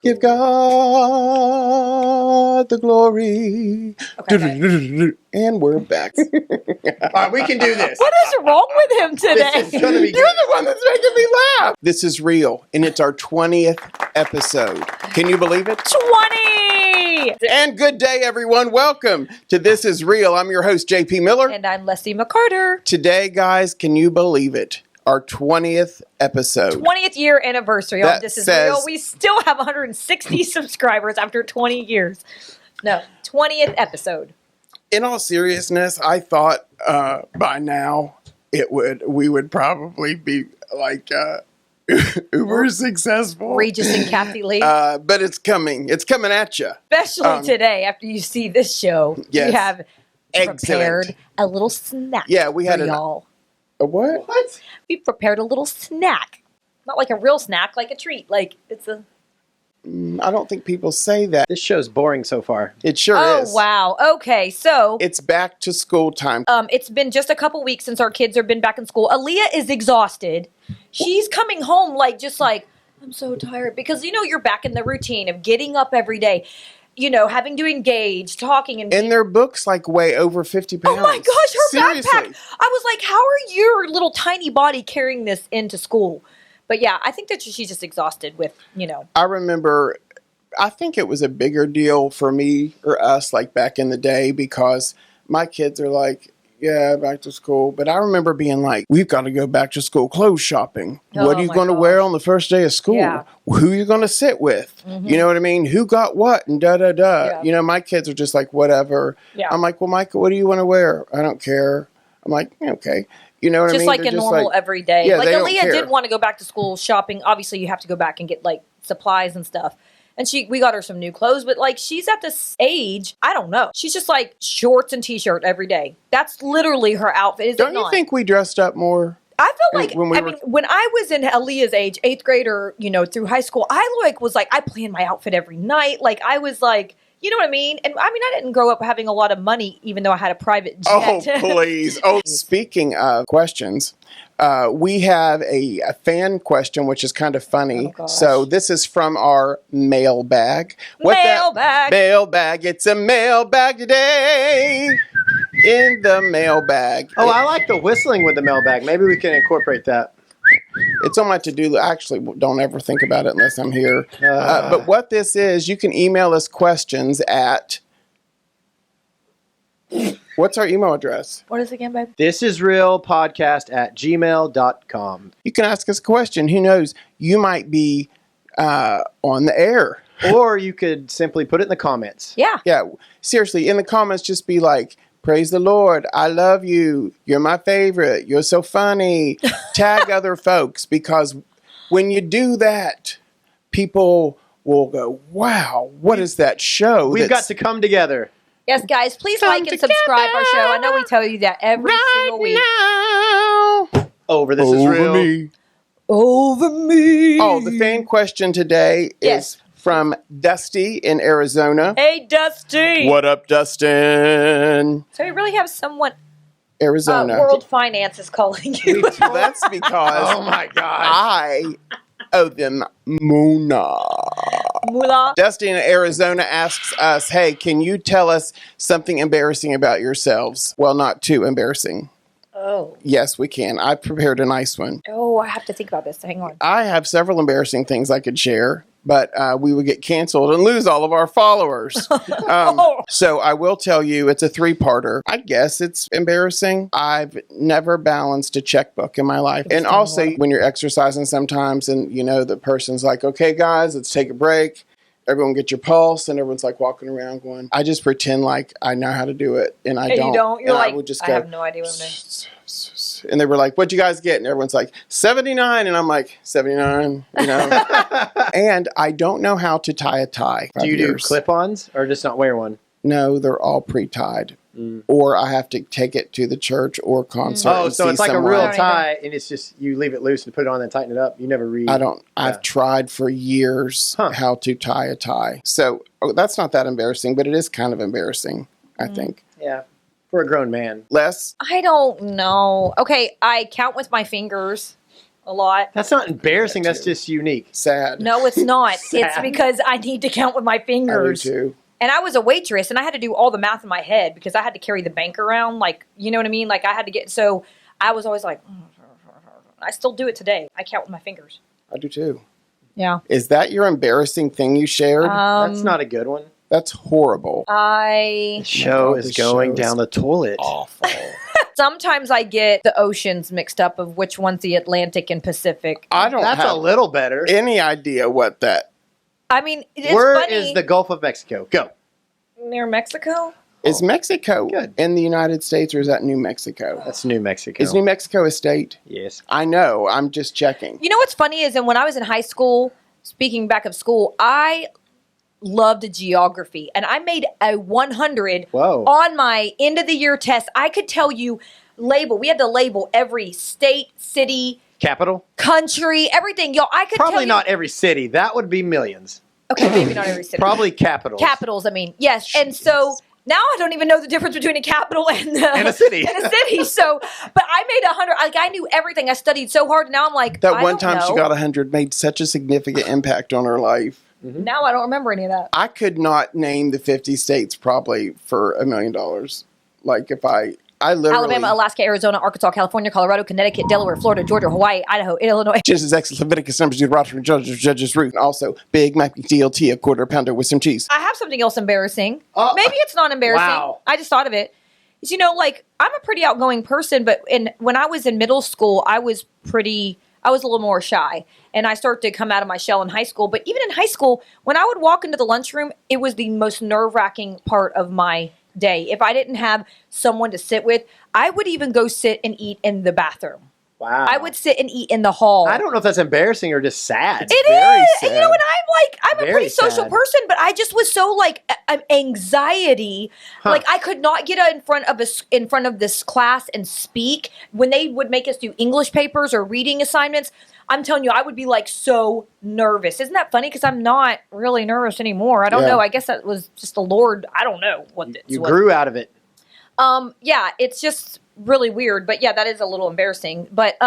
Give God the glory. Okay. And we're back. All right, we can do this. What is wrong with him today? This is gonna be You're good. the one that's making me laugh. This is real, and it's our 20th episode. Can you believe it? 20! And good day, everyone. Welcome to This Is Real. I'm your host, JP Miller. And I'm Leslie McCarter. Today, guys, can you believe it? Our 20th episode. 20th year anniversary That on This Is says- Real. We still have 160 subscribers after 20 years. No, 20th episode. In all seriousness, I thought by now we would probably be like uber successful. Regis and Kathy Lee. But it's coming. It's coming at you. Especially today, after you see this show, Yes. we have Excellent. prepared a little snack Yeah, we had for an- y'all. A what? What? We prepared a little snack. Not like a real snack, like a treat. Like it's a... I don't think people say that. This show's boring so far. It sure Oh, is. wow. Okay, so... It's back to school time. It's been just a couple weeks since our kids have been back in school. Aaliyah is exhausted. She's coming home just like, I'm so tired. Because, you're back in the routine of getting up every day, having to engage, talking. And And their books like weigh over 50 pounds. oh my gosh, her Seriously. backpack. I was like, how are your little tiny body carrying this into school? But yeah, I think that she's just exhausted with, I remember, I think it was a bigger deal for me or us like back in the day because my kids are like, yeah, back to school. But I remember being like, we've got to go back to school clothes shopping. What are Oh you my going to gosh. wear on the first day of school? Yeah. Who are you going to sit with? You know what I mean? Who got what? And da-da-da. Yeah. My kids are just like, whatever. Yeah. I'm like, well, Micah, what do you want to wear? I don't care. I'm like, okay. You know what I just mean? like They're a normal everyday. Yeah, like they don't Aaliyah care. did want to go back to school shopping. Obviously, you have to go back and get like supplies and stuff. And we got her some new clothes, but like she's at this age, I don't know. She's just like shorts and t-shirt every day. That's literally her outfit. Is Don't it you not? think we dressed up more? I feel like when we were- when I was in Aaliyah's age, 8th grade or through high school, I planned my outfit every night. Like I was like, you know what I mean? And I mean, I didn't grow up having a lot of money, even though I had a private jet. Oh, please. Oh, speaking of questions, we have a fan question, which is kind of funny. Oh, gosh. So this is from our mailbag. Mailbag. Mailbag. It's a mailbag today. In the mailbag. Oh, I like the whistling with the mailbag. Maybe we can incorporate that. It's on my to-do list. Actually, don't ever think about it unless I'm here. But what this is, you can email us questions at... What's our email address? What is it again, babe? thisisrealpodcast@gmail.com. You can ask us a question. Who knows? You might be on the air. Or you could simply put it in the comments. Yeah. Yeah, seriously, in the comments, just be like, praise the Lord. I love you. You're my favorite. You're so funny. Tag other folks, because when you do that, people will go, wow, what is that show? We've got that's to come together. Yes, guys, please Come like and subscribe our show. I know we tell you that every single week. now Over This Is over Real. me. Over me. Oh, the fan question today Yes. is from Dusty in Arizona. Hey, Dusty. What up, Dustin? So we really have someone. Arizona. World Finance is calling you. Well, that's because Oh my God. I owe them Muna. Moolah. Dusty in Arizona asks us, hey, can you tell us something embarrassing about yourselves? Well, not too embarrassing. Oh. Yes, we can. I prepared a nice one. Oh, I have to think about this. Hang on. I have several embarrassing things I could share, but we would get canceled and lose all of our followers. So I will tell you, it's a 3-parter. I guess it's embarrassing. I've never balanced a checkbook in my life. And also, when you're exercising sometimes and, the person's like, okay, guys, let's take a break. Everyone get your pulse, and everyone's like walking around going, I just pretend like I know how to do it, and I And don't. you don't? You're And like, I would just I go, have no idea what I'm doing. and they were like, what'd you guys get? And everyone's like, 79. And I'm like, 79, And I don't know how to tie a tie. Do you 5 do years. clip-ons or just not wear one? No, they're all pre-tied. Or I have to take it to the church or concert. Oh, and so see it's like a someone. real Don't tie, and it's just you leave it loose and put it on and tighten it up. You never read. I've tried for years how to tie a tie. So that's not that embarrassing, but it is kind of embarrassing, I think. Yeah, for a grown man. Les? I don't know. Okay, I count with my fingers. a lot. That's not embarrassing. That's just unique. Sad. No, it's not. It's Sad. because I need to count with my I do fingers. too. And I was a waitress, and I had to do all the math in my head because I had to carry the bank around. Like, you know what I mean? Like, I had to get, so I was always like, I still do it today. I count with my fingers. I do too. Yeah. Is that your embarrassing thing you shared? That's not a good one. That's horrible. The show God, is this going show is down the toilet. Awful. Sometimes I get the oceans mixed up of which one's the Atlantic and Pacific. I don't That's have a little better. any idea what that I mean, it's Where funny. is the Gulf of Mexico? Go. Near Mexico? is. Mexico Good. in the United States, or is that New Mexico? That's New Mexico. Is New Mexico a state? Yes. I know. I'm just checking. You know what's funny is, and when I was in high school, speaking back of school, I loved geography, and I made a 100 Whoa. on my end of the year test. I could tell you we had to label every state, city, Capital? country, everything. Y'all, I could tell Probably you, not every city. That would be millions. okay, maybe not every city. Probably capitals. Capitals, I mean, yes. And so now I don't even know the difference between a capital and And a city. and a city. So, but I made 100. Like, I knew everything. I studied so hard. Now I'm like, That I one don't time she know. got 100 made such a significant impact on her life. Now I don't remember any of that. I could not name the 50 states probably for $1 million. Like if I literally Alabama, Alaska, Arizona, Arkansas, California, Colorado, Connecticut, Delaware, Florida, Georgia, Hawaii, Idaho, Illinois. Genesis, Exodus, Leviticus, Numbers, Deuteronomy, Judges, Ruth, and also Big Mac, DLT, a quarter pounder with some cheese. I have something else embarrassing. Oh, Maybe it's not embarrassing. wow. I just thought of it. Is, like, I'm a pretty outgoing person, but when I was in middle school, I was a little more shy. And I started to come out of my shell in high school. But even in high school, when I would walk into the lunchroom, it was the most nerve-wracking part of my day. If I didn't have someone to sit with, I would even go sit and eat in the bathroom. Wow. I would sit and eat in the hall. I don't know if that's embarrassing or just sad. It very is. sad. And you know what? I'm a Very pretty social sad. person, but I just was so anxiety. Huh. Like I could not get in front of this class and speak. When they would make us do English papers or reading assignments, I'm telling you, I would be so nervous. Isn't that funny? Because I'm not really nervous anymore. I don't Yeah. know. I guess that was just the Lord. I don't know what this You was. grew out of it. Yeah, it's just really weird. But yeah, that is a little embarrassing. But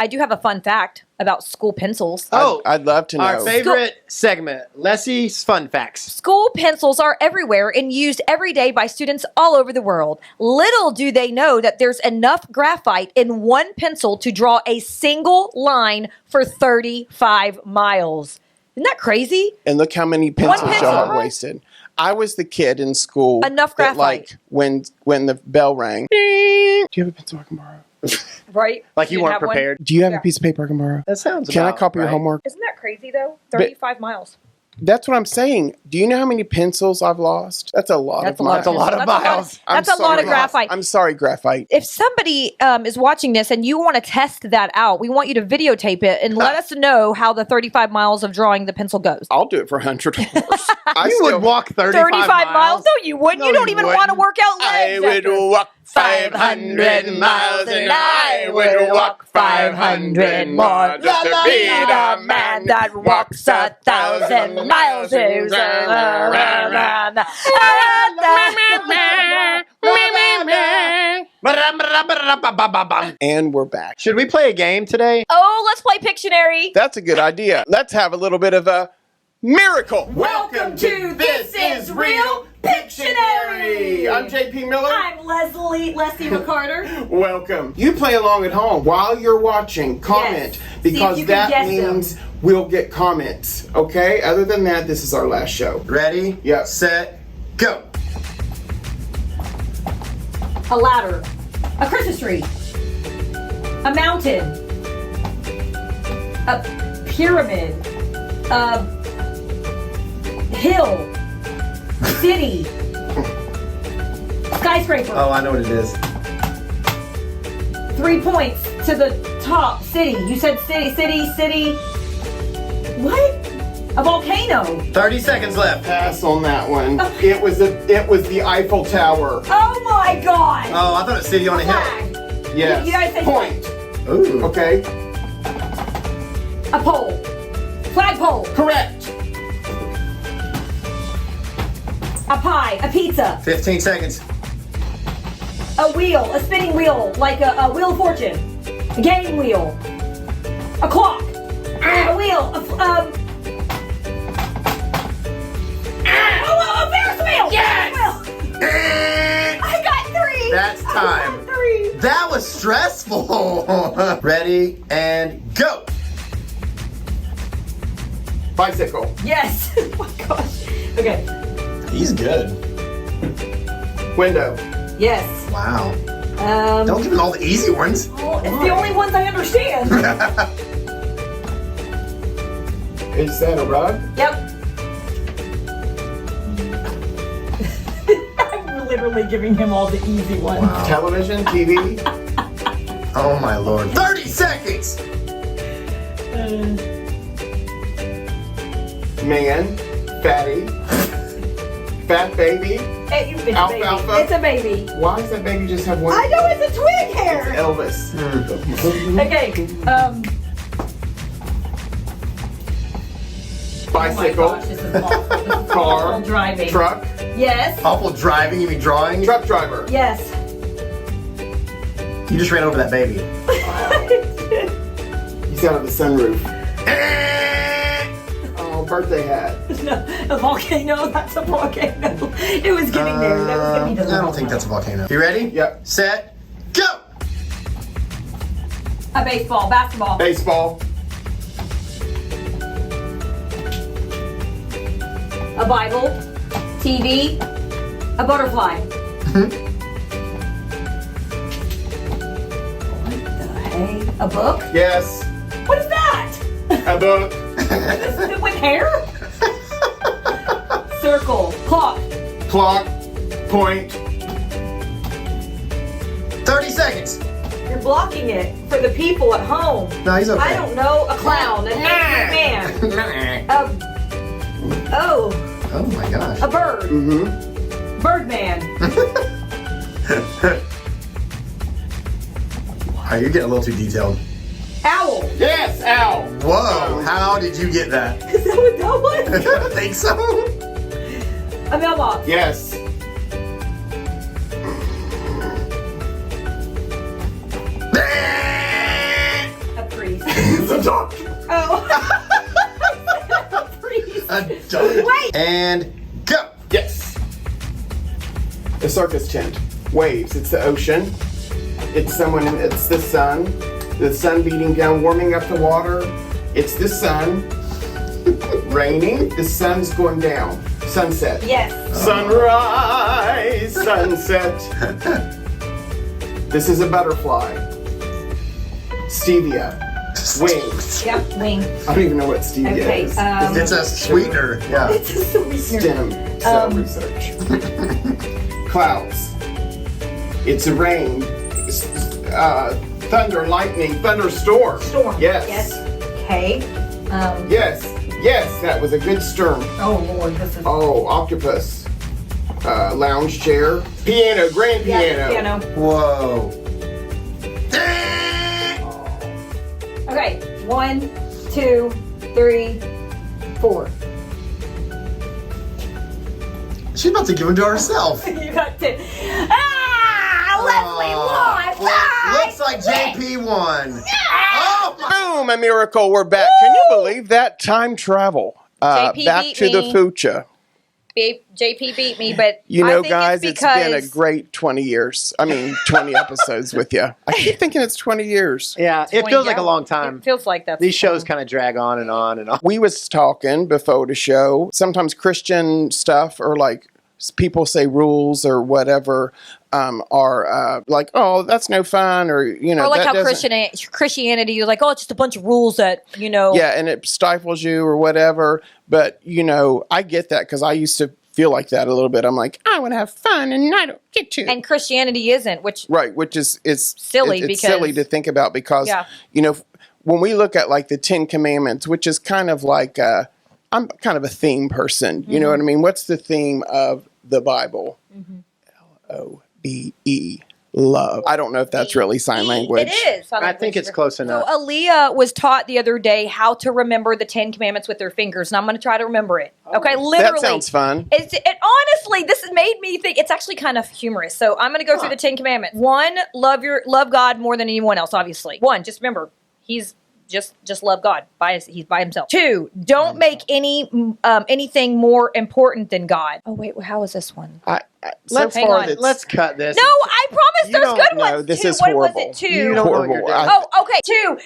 I do have a fun fact about school pencils. Oh, I'd love to know. our favorite segment, Leslie's Fun Facts. School pencils are everywhere and used every day by students all over the world. Little do they know that there's enough graphite in one pencil to draw a single line for 35 miles. Isn't that crazy? And look how many pencils pencil. y'all have wasted. I was the kid in school. Enough that, graphite. when the bell rang. Do you have a pencil I can borrow? Right? Like you didn't weren't have one? prepared. Do you have Yeah. a piece of paper I can borrow? That sounds Can I about copy your right. homework? Isn't that crazy though? 35 miles. That's what I'm saying. Do you know how many pencils I've lost? That's a lot That's of a lot miles. That's a lot of miles. That's a lot of graphite. I'm sorry, graphite. If somebody is watching this and you want to test that out, we want you to videotape it and let us know how the 35 miles of drawing the pencil goes. I'll do it for $100. You would walk 35 miles? No, you wouldn't. No, you don't you even want to wouldn't. work out legs. I would after. walk 500 miles and I would walk 500 more just to be the man that walks 1,000 miles. And we're back. Should we play a game today? Oh, let's play Pictionary. That's a good idea. Let's have a little bit of a miracle. Welcome to This Is Real Pictionary. I'm JP Miller. I'm Leslie McCarter. Welcome. You play along at home while you're watching. Comment Yes. See if because you can that guess means them. we'll get comments. Okay? Other than that, this is our last show. Ready? Yep. Set, go. A ladder. A Christmas tree. A mountain. A pyramid. A hill. City. Skyscraper. Oh, I know what it is. 3 points to the top. City. You said city. What? A volcano. 30 seconds left. Pass on that one. It was the Eiffel Tower. Oh my God. Oh, I thought it was City on a Hill. Flag. Yes. You guys said Point. Ooh. Okay. a pole. Flagpole. Correct. A pie. A pizza. 15 seconds. A wheel. A spinning wheel. Like a wheel of fortune. A game wheel. A clock. A wheel. A Ferris wheel. Yes! I got 3. That's time. I got 3. That was stressful. Ready and go. Bicycle. Yes. Oh my gosh. Okay. He's good. Window. Yes. Wow. Don't give him all the easy ones. Well, it's the only ones I understand. Is that a rug? Yep. I'm literally giving him all the easy ones. Wow. Television, TV. Oh my lord. 30 seconds. Man. Fatty. Fat baby. Hey, it's a Alfalfa. baby. It's a baby. Why does that baby just have one? I know it's a twig hair. Elvis. Okay. Bicycle. Oh my gosh, this is awful. This is Car. awful driving. Truck. Yes. Awful driving, you mean drawing? Truck driver. Yes. You just ran over that baby. He's out of the sunroof. Oh, birthday hat. No, a volcano. That's a volcano. It was getting there. That was gonna be the I don't think that's a volcano. You ready? Yep. Set, go! A baseball. Basketball. Baseball. A Bible. TV. A butterfly. What the hey? A book? Yes. What is that? A book. Is it with hair? Circle. Clock. Clock. Point. 30 seconds. You're blocking it for the people at home. No, he's okay. I don't know. A clown. An angry man. Oh my gosh. A bird. Mm-hmm. Birdman. Wow, you're getting a little too detailed. Owl. Yes, owl. Whoa, how did you get that? Is that what that was? I don't think so. A mailbox. Yes. A priest. It's a duck. Oh. A priest. A duck. Wait. And go. Yes. A circus tent. Waves. It's the ocean. It's someone. It's the sun. The sun beating down, warming up the water. It's the sun. Raining. The sun's going down. Sunset. Yes. Sunrise. Sunset. This is a butterfly. Stevia. Wings. Yep. Wing. I don't even know what stevia Okay. is. It's a sweetener. Yeah. It's a sweetener. STEM. So research. Clouds. It's a rain. Thunder, lightning, thunderstorm. Storm. Yes. Yes. Okay. Yes. Yes. That was a good storm. Oh Lord, this is. Oh, octopus. Lounge chair. Piano. Grand Yeah, piano. piano. Whoa. Okay. 1, 2, 3, 4. She's about to give him to herself. You got 10. Leslie won. Well, looks like JP won. Oh my. Boom! A miracle. We're back. Can you believe that? Time travel. JP Back beat to the me. future. JP beat me, but You I know, think guys, it's it's been a because great 20 years. I mean, 20 episodes with you. I keep thinking it's 20 years. Yeah, it feels like a long time. It feels like that. These shows kind of drag on and on and on. We was talking before the show. Sometimes Christian stuff or like people say rules or whatever are like, oh, that's no fun, or you know, Or like that how doesn't- Christianity, you're like, oh, it's just a bunch of rules that, you know. yeah, and it stifles you or whatever. But you know, I get that because I used to feel like that a little bit. I'm like, I want to have fun, and I don't get to. And Christianity isn't, which Right, which is silly it's because silly to think about because Yeah. you know, when we look at like the 10 Commandments, which is kind of like I'm kind of a theme person. You know what I mean? What's the theme of the Bible? LOVE, love. I don't know if that's really sign language. It is. sign I think language. it's close So enough. Aaliyah was taught the other day how to remember the 10 Commandments with their fingers, and I'm going to try to remember it. Okay, literally. That sounds fun. It honestly, this has made me think it's actually kind of humorous. So I'm going to go through the 10 Commandments. 1, love God more than anyone else. Obviously. 1, just remember, He's Just love God. He's by himself. 2, don't make anything more important than God. Oh wait, how is this one? Let's cut this. No, I promise there's good no, ones. this 2, is what horrible. was it? 2. You don't know what you're doing. Oh, okay. 2,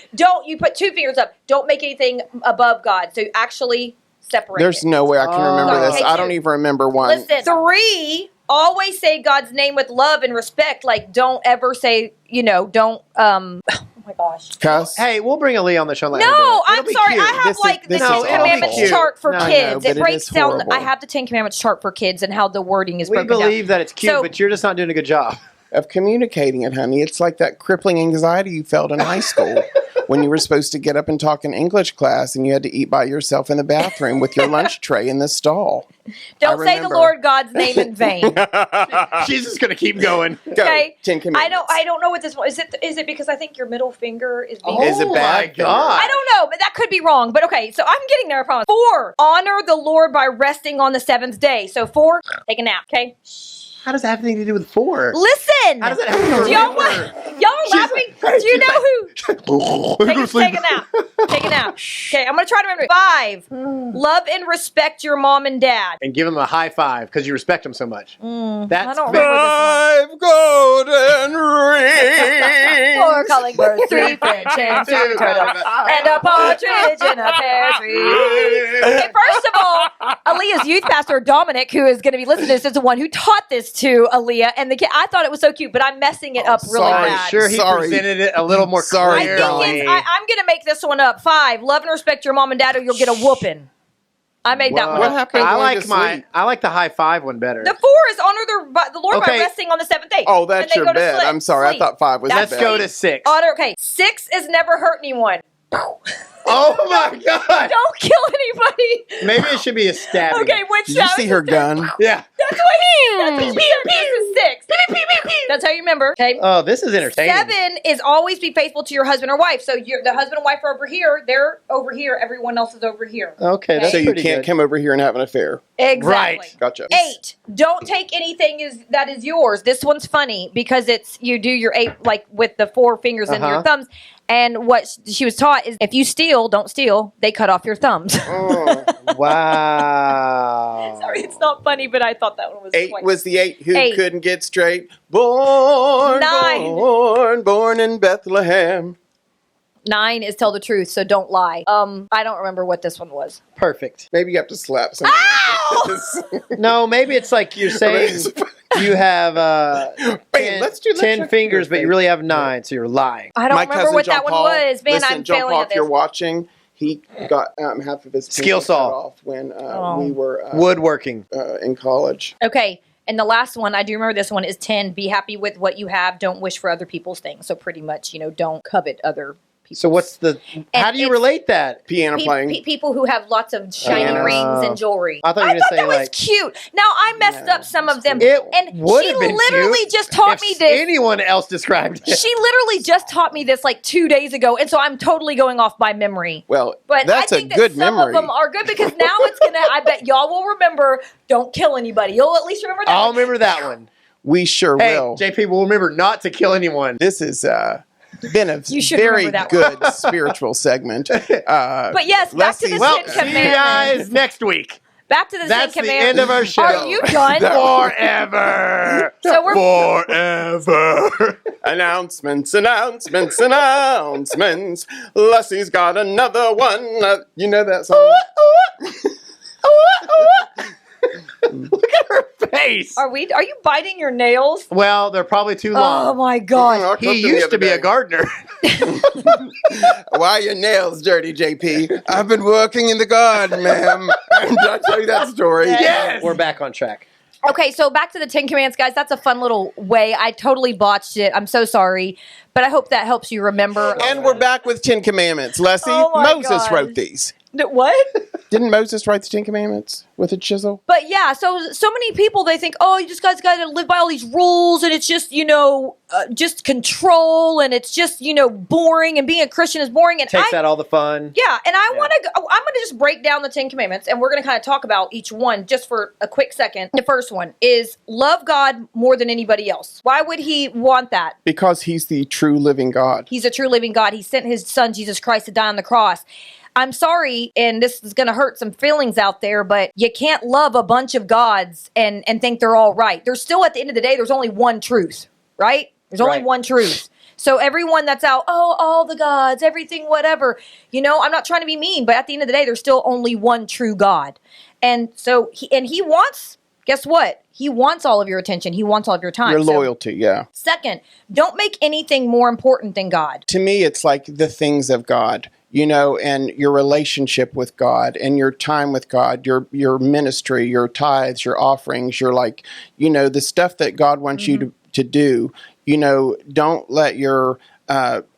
you put 2 fingers up. Don't make anything above God. So actually separate There's it. no way I can remember this. Okay, I don't 2. even remember one. Listen, 3, always say God's name with love and respect. Like, don't ever say, don't, oh my gosh. Cuss? Hey, we'll bring Aaliyah on the show. No, I'm sorry. I have the this Ten is Commandments awful. chart for No, I know, kids. but It it breaks is down. horrible. I have the 10 Commandments chart for kids and how the wording is We broken believe down. that it's cute, So- but you're just not doing a good job. Of communicating it, honey. It's like that crippling anxiety you felt in high school when you were supposed to get up and talk in English class and you had to eat by yourself in the bathroom with your lunch tray in the stall. Don't say the remember. Lord God's name in vain. She's just gonna keep going. Go. Okay. 10 Commandments. I don't know what this one is. It because I think your middle finger is being. Is it Oh bad? my God. I don't know, but that could be wrong. But okay, so I'm getting there. I promise. 4, honor the Lord by resting on the 7th day. So 4, take a nap. Okay. How does that have anything to do with 4? Listen. How does that have to do with Y'all, y'all are laughing. Do you know who? Take a nap. Take a nap. Okay, I'm gonna try to remember. 5, love and respect your mom and dad. And give him a high five because you respect him so much. That's I don't remember. 5 golden rings. 4 calling birds, 3 French hens, 2 turtles, and a partridge in a pear tree. Okay, first of all, Aaliyah's youth pastor Dominic, who is going to be listening to this, is the one who taught this to Aaliyah and the kid. I thought it was so cute, but I'm messing it up really sorry. bad. Sure, he Sorry. presented it a little more Sorry, I clearly. think I'm going to make this one up. 5, love and respect your mom and dad, or you'll get a whooping. I made that one What up. happened? I Going like to sleep? I like the high five one better. The 4 is honor the Lord by Okay. resting on the 7th day. Oh, And that's they your go to bed. sleep. I'm sorry. I Sleep. thought 5 was That's the Let's bed. go to 6. Honor. Okay, 6 is never hurt anyone. Oh my God! Don't kill anybody. Maybe it should be a stabbing. Okay, which Did you see her gun? Yeah. That's what he said. This is 6. That's how you remember. Okay. Oh, this is entertaining. 7 is always be faithful to your husband or wife. So the husband and wife are over here. They're over here. Everyone else is over here. Okay, that's So you pretty can't good. come over here and have an affair. Exactly. Right. Gotcha. 8, don't take anything that is yours. This one's funny because you do your 8 like with the 4 fingers and your thumbs. And what she was taught is if you steal, don't steal. They cut off your thumbs. Oh. Wow. Sorry, it's not funny, but I thought that one was 8 funny. was the 8 who 8. couldn't get straight. Born 9. born in Bethlehem. 9 is tell the truth, so don't lie. I don't remember what this one was. Perfect. Maybe you have to slap someone. No, maybe it's like you're saying you have let's 10 fingers, but you really have 9, so you're lying. I don't My remember cousin what John that one Paul, was. Man, listen, I'm John failing Paul, at if this. you're watching, he got half of his Skill pinky saw. cut off when we were Woodworking. in college. Okay, and the last one, I do remember this one, is 10. Be happy with what you have. Don't wish for other people's things. So pretty much, don't covet other people's. So what's the? How do you it's- relate that? Piano playing. people who have lots of shiny rings and jewelry. I thought you were gonna say, that was like- cute. Now I messed up some of them, It and would she have been literally cute just taught if me this. anyone else described it. She literally just taught me this like 2 days ago, and so I'm totally going off by memory. Well, But that's I a think good that some memory. of them are good because now it's gonna. I bet y'all will remember. Don't kill anybody. You'll at least remember that. I'll one. remember that one. We sure Hey, will. JP, we'll remember not to kill anyone. This has been a You should very remember that good spiritual segment. But yes, back to the Well, Ten See you Commandments. guys next week. Back to the That's Ten the Commandments. end of our show. Are you done? Forever. So we're Forever. Announcements. Leslie's got another one. You know that song? Look at her face. Are you biting your nails? Well, they're probably too Oh long. my gosh. I cooked them He the used other to be day. a gardener. Why are your nails dirty, JP? I've been working in the garden, ma'am. Did I tell you that story? Yes. We're back on track. Okay, so back to the Ten Commandments, guys. That's a fun little way. I totally botched it. I'm so sorry. But I hope that helps you remember. And we're back with 10 Commandments. Leslie, Oh my Moses God. wrote these. What? Didn't Moses write the Ten Commandments with a chisel? But yeah, so many people, they think, oh, you just guys got to live by all these rules, and it's just, just control, and it's just, boring, and being a Christian is boring. And Takes out all the fun. Yeah, and I'm going to just break down the Ten Commandments, and we're going to kind of talk about each one just for a quick second. The first one is love God more than anybody else. Why would he want that? Because he's the true living God. He's a true living God. He sent his son, Jesus Christ, to die on the cross. I'm sorry, and this is going to hurt some feelings out there, but you can't love a bunch of gods and think they're all right. There's still, at the end of the day, there's only one truth, right? There's only one truth. So everyone that's out, all the gods, everything, whatever, I'm not trying to be mean, but at the end of the day, there's still only one true God. And so, he wants, guess what? He wants all of your attention. He wants all of your time. Your loyalty, yeah. Second, don't make anything more important than God. To me, it's like the things of God. And your relationship with God and your time with God, your ministry, your tithes, your offerings, the stuff that God wants you to do. Don't let your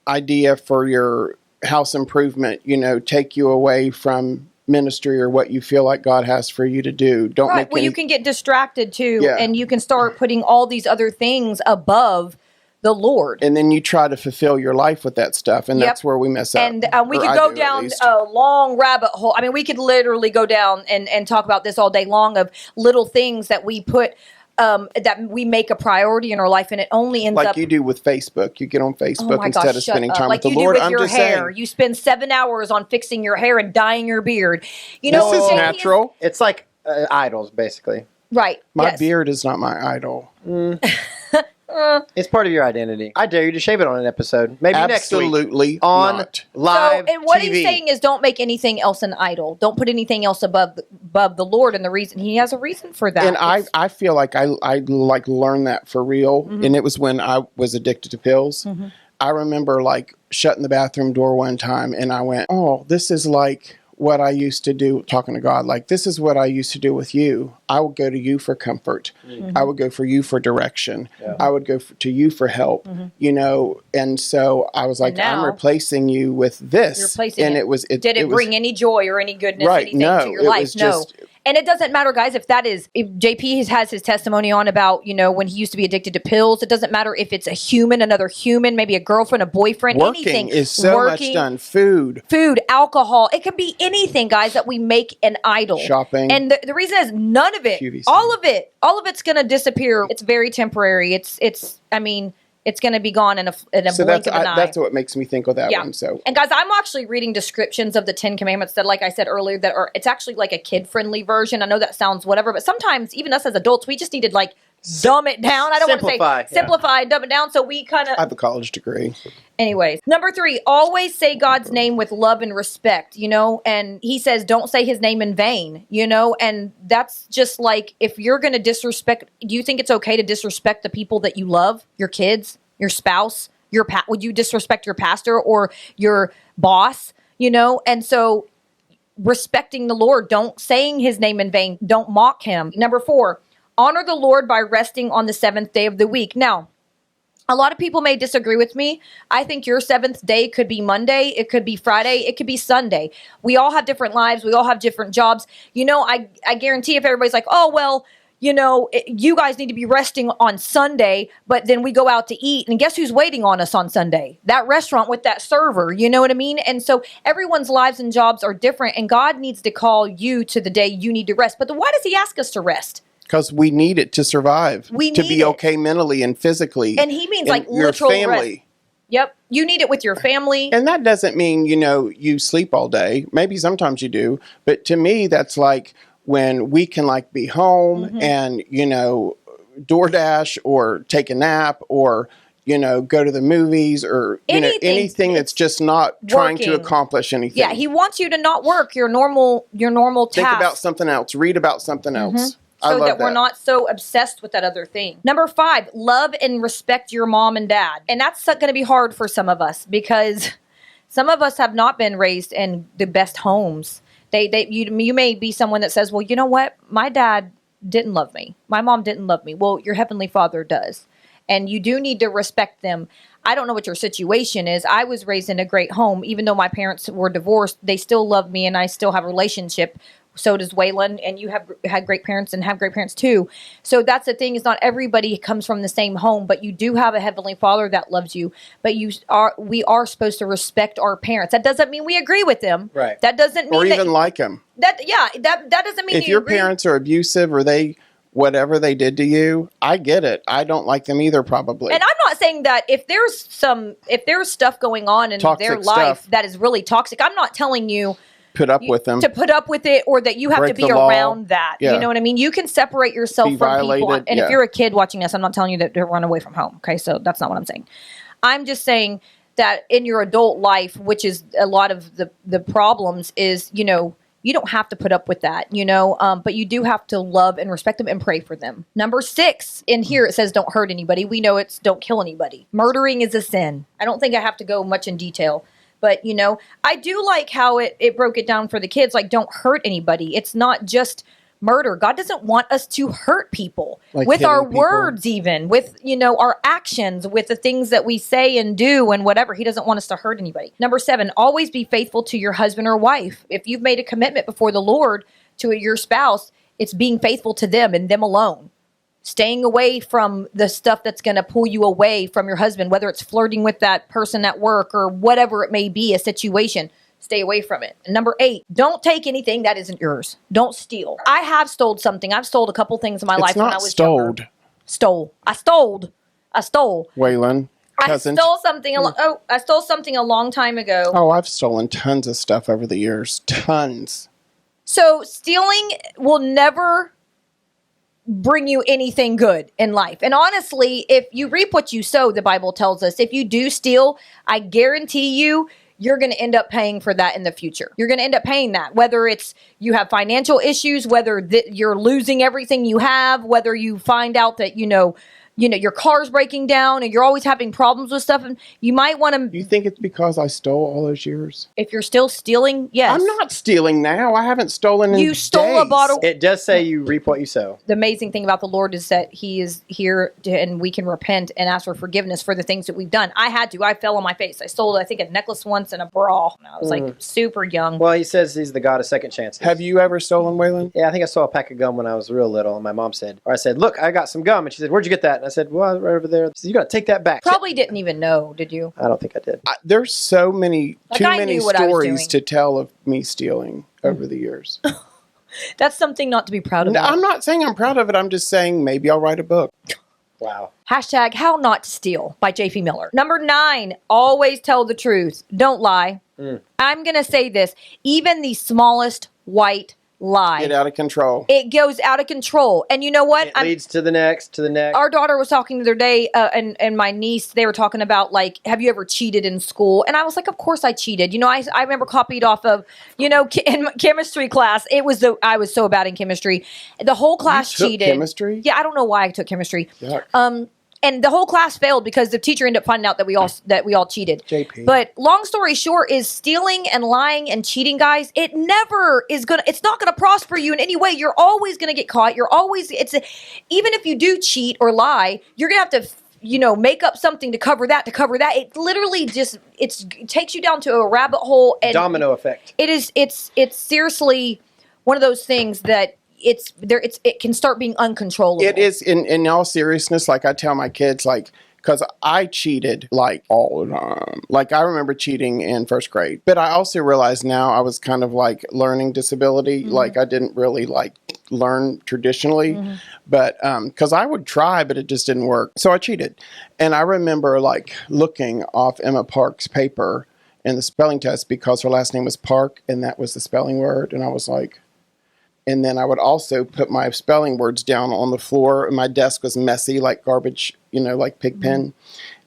idea for your house improvement, take you away from ministry or what you feel like God has for you to do. You can get distracted too, and you can start putting all these other things above the Lord. And then you try to fulfill your life with that stuff, and that's where we mess up. And we could go down a long rabbit hole. I mean, we could literally go down and talk about this all day long of little things that we put, that we make a priority in our life, and it only ends up... Like you do with Facebook. You get on Facebook instead of spending time with the Lord. I'm just saying. You spend 7 hours on fixing your hair and dyeing your beard. This is natural. It's like idols, basically. Right. My beard is not my idol. It's part of your identity. I dare you to shave it on an episode. Maybe next week. Absolutely on not. Live and what TV. he's saying is don't make anything else an idol. Don't put anything else above the Lord. And the reason, he has a reason for that. And I feel like I learned that for real. Mm-hmm. And it was when I was addicted to pills. Mm-hmm. I remember shutting the bathroom door one time and I went, oh, this is like what I used to do, talking to God, this is what I used to do with you. I would go to you for comfort. Mm-hmm. I would go for you for direction. Yeah. I would go to you for help, and so I was like, I'm replacing you with this. You're replacing and it. Did it bring any joy or any goodness, anything to your life? No. And it doesn't matter, guys, if JP has his testimony on about, when he used to be addicted to pills. It doesn't matter if it's a human, another human, maybe a girlfriend, a boyfriend, anything. Is so much done. Food, alcohol. It could be anything, guys, that we make an idol. Shopping. And the reason is none of it, QVC. all of it's going to disappear. It's very temporary. It's going to be gone in a blink of an eye. That's what makes me think of that one. So, and guys, I'm actually reading descriptions of the 10 Commandments that, like I said earlier, it's actually like a kid-friendly version. I know that sounds whatever, but sometimes even us as adults, we just need to dumb it down. I don't want to say simplify, dumb it down. So we kind of... I have a college degree. Anyways, number 3, always say God's name with love and respect, and he says, don't say his name in vain, and that's just if you're going to disrespect, do you think it's okay to disrespect the people that you love, your kids, your spouse, would you disrespect your pastor or your boss, and so respecting the Lord, don't saying his name in vain, don't mock him. Number 4, honor the Lord by resting on the 7th day of the week. Now, a lot of people may disagree with me. I think your 7th day could be Monday. It could be Friday. It could be Sunday. We all have different lives. We all have different jobs. I guarantee if everybody's like, oh, well, you guys need to be resting on Sunday, but then we go out to eat, and guess who's waiting on us on Sunday? That restaurant with that server, you know what I mean? And so everyone's lives and jobs are different, and God needs to call you to the day you need to rest. But why does he ask us to rest? Because we need it to survive, to be okay mentally and physically. And he means literal family. Rest. Yep. You need it with your family. And that doesn't mean, you sleep all day. Maybe sometimes you do. But to me, that's when we can be home and, DoorDash or take a nap or, go to the movies or anything that's just not trying to accomplish anything. Yeah, he wants you to not work your normal tasks. Think about something else. Read about something else. So that we're not so obsessed with that other thing. Number 5, love and respect your mom and dad. And that's going to be hard for some of us because some of us have not been raised in the best homes. You may be someone that says, well, you know what? My dad didn't love me. My mom didn't love me. Well, your Heavenly Father does. And you do need to respect them. I don't know what your situation is. I was raised in a great home. Even though my parents were divorced, they still love me and I still have a relationship. So does Waylon, and you have had great parents and have great parents too. So that's the thing, is not everybody comes from the same home, but you do have a Heavenly Father that loves you. But we are supposed to respect our parents. That doesn't mean we agree with them. Right. That doesn't mean or even like them. That doesn't mean If your parents are abusive or whatever they did to you, I get it. I don't like them either, probably. And I'm not saying that if there's stuff going on in Toxic their life stuff. that is really toxic, I'm not telling you put up with them. to put up with it, or that you have Break to be the law. around that. Yeah. You know what I mean? You can separate yourself Be from violated, people. And yeah. if you're a kid watching this, I'm not telling you to run away from home. Okay, so that's not what I'm saying. I'm just saying that in your adult life, which is a lot of the problems, is, you don't have to put up with that, but you do have to love and respect them and pray for them. Number 6, in here it says don't hurt anybody. We know it's don't kill anybody. Murdering is a sin. I don't think I have to go much in detail. But, I do like how it broke it down for the kids, like don't hurt anybody. It's not just murder. God doesn't want us to hurt people, like with our people. words, even with, our actions, with the things that we say and do and whatever. He doesn't want us to hurt anybody. Number 7, always be faithful to your husband or wife. If you've made a commitment before the Lord to your spouse, it's being faithful to them and them alone. Staying away from the stuff that's going to pull you away from your husband, whether it's flirting with that person at work or whatever it may be, a situation. Stay away from it. And number 8, don't take anything that isn't yours. Don't steal. I have stole something. I've stole a couple things in my life when I was younger. I stole. Waylon, cousin. I stole something a long time ago. Oh, I've stolen tons of stuff over the years. Tons. So stealing will never bring you anything good in life. And honestly, if you reap what you sow, the Bible tells us, if you do steal, I guarantee you're going to end up paying for that in the future. You're going to end up paying that, whether it's you have financial issues, whether you're losing everything you have, whether you find out that, your car's breaking down and you're always having problems with stuff. And you might want to... You think it's because I stole all those years? If you're still stealing, yes. I'm not stealing now. I haven't stolen in You stole a days. bottle... It does say you reap what you sow. The amazing thing about the Lord is that He is here and we can repent and ask for forgiveness for the things that we've done. I fell on my face. I stole, I think, a necklace once and a bra. I was like super young. Well, He says He's the God of second chances. Have you ever stolen, Waylon? Yeah, I think I saw a pack of gum when I was real little, and my mom said, I said, look, I got some gum. And she said, where'd you get that? And I said, well, right over there. She said, you got to take that back. Probably didn't even know, did you? I don't think I did. There's so many, too I many knew what I was stories doing. to tell of me stealing over the years. That's something not to be proud of. No, I'm not saying I'm proud of it. I'm just saying maybe I'll write a book. Wow. Hashtag How Not to Steal by J.P. Miller. Number 9, always tell the truth. Don't lie. I'm going to say this. Even the smallest white lie. Get out of control. It goes out of control. And you know what? It leads to the next, Our daughter was talking the other day, and my niece, they were talking about, like, have you ever cheated in school? And I was like, of course I cheated. I remember copied off of, in my chemistry class. I was so bad in chemistry. The whole class You took cheated. chemistry? Yeah, I don't know why I took chemistry. Yuck. And the whole class failed because the teacher ended up finding out that we all cheated. JP. But long story short is stealing and lying and cheating, guys, it's not gonna prosper you in any way. You're always gonna get caught. Even if you do cheat or lie, you're gonna have to make up something to cover that. It literally it takes you down to a rabbit hole. And domino effect. It's seriously one of those things that it can start being uncontrollable. It is, in all seriousness, like I tell my kids, like, because I cheated, like, all the time. Like, I remember cheating in first grade. But I also realize now I was kind of, like, learning disability. Like, I didn't really, like, learn traditionally. But, because I would try, but it just didn't work. So I cheated. And I remember, like, looking off Emma Park's paper in the spelling test because her last name was Park, and that was the spelling word. And I was like... And then I would also put my spelling words down on the floor. My desk was messy, like garbage, like pig pen.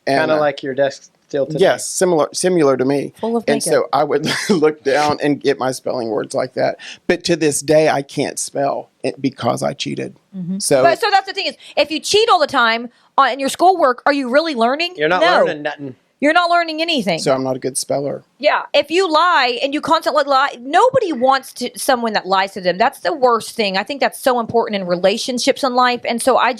Kind of like your desk still today. Yes, similar to me. Full of and makeup. so I would look down and get my spelling words like that. But to this day, I can't spell it because I cheated. So that's the thing is, if you cheat all the time in your schoolwork, are you really learning? You're not learning nothing. You're not learning anything. So I'm not a good speller. Yeah, if you lie and you constantly lie, nobody wants someone that lies to them. That's the worst thing. I think that's so important in relationships in life. And so I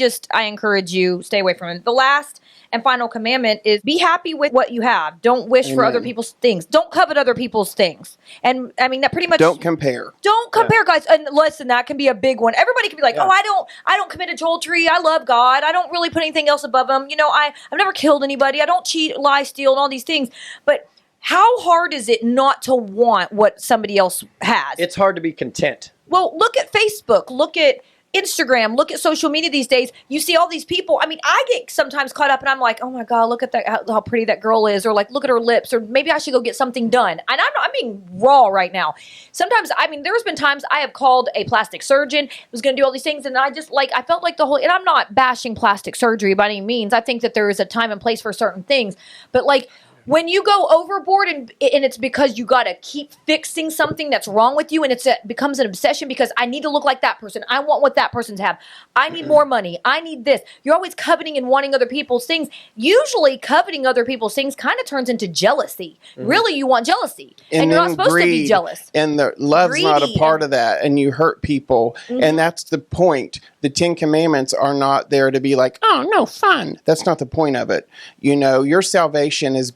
encourage you, stay away from it. The last and final commandment is be happy with what you have. Don't wish for other people's things. Don't covet other people's things. And I mean, that pretty much... Don't compare. Don't compare, guys. And listen, that can be a big one. Everybody can be like, I don't commit adultery. I love God. I don't really put anything else above him. I've never killed anybody. I don't cheat, lie, steal, and all these things. But how hard is it not to want what somebody else has? It's hard to be content. Well, look at Facebook. Look at Instagram. Look at social media these days. You see all these people. I mean, I get sometimes caught up and I'm like, oh my God, look at that, how pretty that girl is. Or like, look at her lips. Or maybe I should go get something done. And I'm being raw right now. Sometimes, there's been times I have called a plastic surgeon, was going to do all these things. And I felt like and I'm not bashing plastic surgery by any means. I think that there is a time and place for certain things. But like, when you go overboard and it's because you got to keep fixing something that's wrong with you and it becomes an obsession because I need to look like that person. I want what that person's have. I need more money. I need this. You're always coveting and wanting other people's things. Usually coveting other people's things kind of turns into jealousy. Really, you want jealousy. And you're not supposed to be jealous. And the love's not a part of that. And you hurt people. And that's the point. The 10 Commandments are not there to be like, oh, no, fun. That's not the point of it. Your salvation is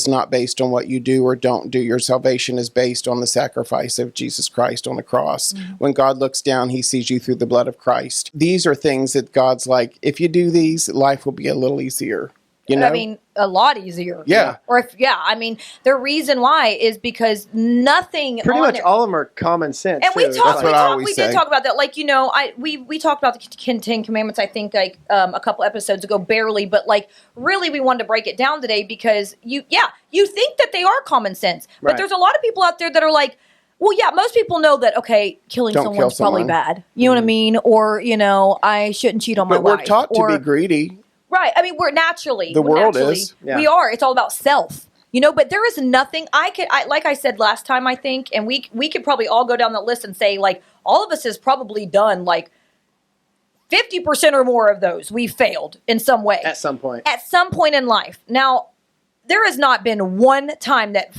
not based on what you do or don't do. Your salvation is based on the sacrifice of Jesus Christ on the cross. When God looks down, he sees you through the blood of Christ. These are things that God's like, if you do these, life will be a little easier. A lot easier. Yeah. The reason why is because nothing. Pretty much all of them are common sense. And too. we did talk about that. Like, we talked about the 10 Commandments, I think, like a couple episodes ago, barely. But like, really, we wanted to break it down today because you think that they are common sense. But there's a lot of people out there that are like, well, yeah, most people know that, okay, killing someone's probably bad. You know what I mean? Or, I shouldn't cheat on my wife. But we're taught to be greedy. Right. We're naturally. The world is. Yeah. We are. It's all about self. But there is nothing like I said last time, I think, and we could probably all go down the list and say, like, all of us has probably done, like, 50% or more of those. We failed in some way. At some point. At some point in life. Now, there has not been one time that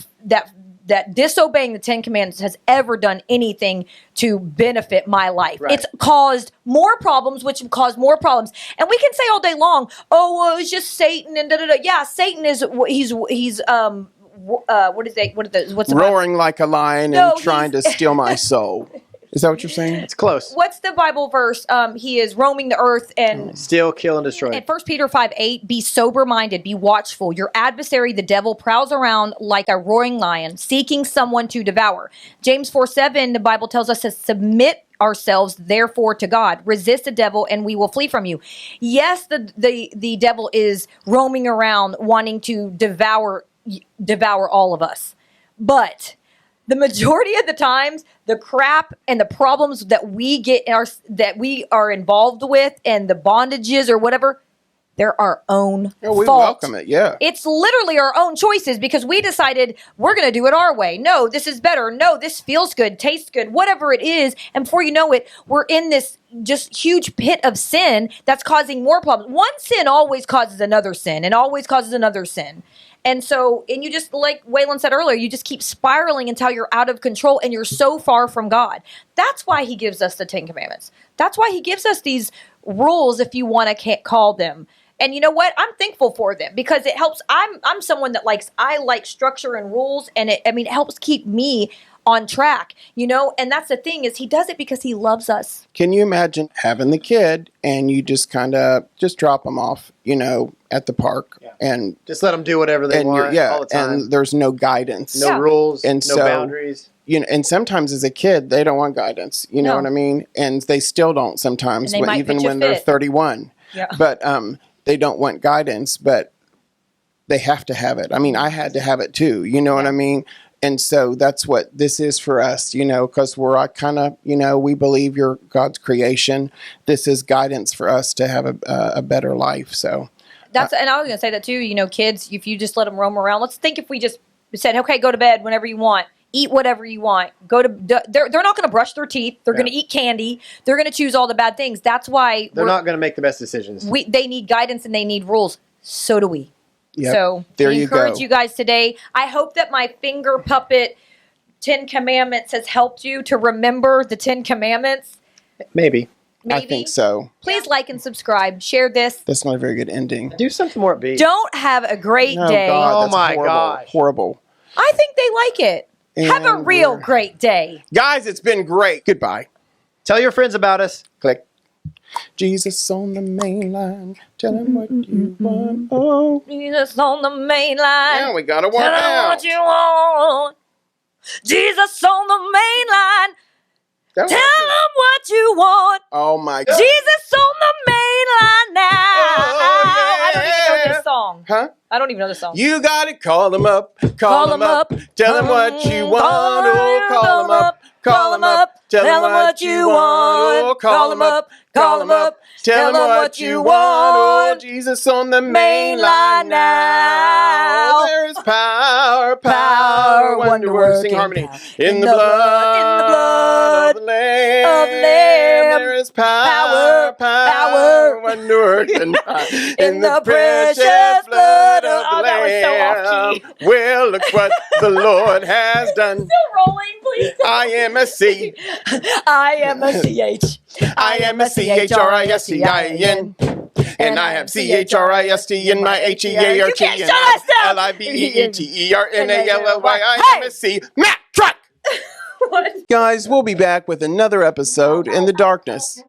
disobeying the 10 Commandments has ever done anything to benefit my life. Right. It's caused more problems, which have caused more problems. And we can say all day long, oh, well, it's just Satan and da-da-da. Yeah, Satan is, he's what's roaring like a lion and trying to steal my soul. Is that what you're saying? It's close. What's the Bible verse? He is roaming the earth and... Steal, kill, and destroy. And 1 Peter 5:8, be sober-minded, be watchful. Your adversary, the devil, prowls around like a roaring lion, seeking someone to devour. James 4:7, the Bible tells us to submit ourselves, therefore, to God. Resist the devil, and we will flee from you. Yes, the devil is roaming around wanting to devour all of us. But... the majority of the times, the crap and the problems that we get that we are involved with and the bondages or whatever, they're our own fault. We welcome it, yeah. It's literally our own choices because we decided we're going to do it our way. No, this is better. No, this feels good, tastes good, whatever it is. And before you know it, we're in this just huge pit of sin that's causing more problems. One sin always causes another sin and always causes another sin. And so, and you just, like Waylon said earlier, you just keep spiraling until you're out of control and you're so far from God. That's why he gives us the 10 Commandments. That's why he gives us these rules, if you want to call them. And you know what? I'm thankful for them because it helps. I'm someone that I like structure and rules, and it helps keep me on track, and that's the thing is he does it because he loves us. Can you imagine having the kid and you just kind of just drop them off, at the park and just let them do whatever they want all the time. And there's no guidance, no rules, and no boundaries. And sometimes as a kid, they don't want guidance, you know what I mean? And they still don't sometimes, even when they're 31. Yeah. But they don't want guidance, but they have to have it. I had to have it too, you know what I mean? And so that's what this is for us, because we're kind of, we believe you're God's creation. This is guidance for us to have a better life. So and I was going to say that too, kids, if you just let them roam around, let's think if we just said, okay, go to bed whenever you want, eat whatever you want, they're not going to brush their teeth. They're going to eat candy. They're going to choose all the bad things. That's why they're not going to make the best decisions. They need guidance and they need rules. So do we. Yep. So There I you encourage go. you guys today. I hope that my finger puppet 10 Commandments has helped you to remember the 10 Commandments. Maybe. Maybe. I think so. Please like and subscribe. Share this. That's not a very good ending. Do something more upbeat. Don't have a great No, day. God, Oh that's my horrible. gosh. Horrible. I think they like it. Have a And real we're- great day. Guys, it's been great. Goodbye. Tell your friends about us. Click. Jesus on the main line. Tell him what you want. Oh. Jesus on the main line. Now we gotta walk Tell 'em out. what you want. Jesus on the main line. That Tell was- them what you want. Oh my God. Jesus on the main line now. Oh, I don't even know yeah. this song. Huh? I don't even know this song. You gotta call him up. Call him up. Tell him what you want. Oh, call him up. Call him up. Tell him what you want. Oh, call him up. Call him up. Tell him what you want. Oh, Jesus on the main line now. There is power, power, wonder working harmony in the blood of the Lamb. There is power, power, wonder working in the precious blood of the Oh, that was so off-key. Lamb. Well, look what the Lord has done. Still rolling, please. I am a C. I am a CH. I am a CHRISTIN. And I have CHRIST in my HEART You can't shut us down. LIBEETERNALLY. I am a C. Matt, truck! What? Guys, we'll be back with another episode in the darkness.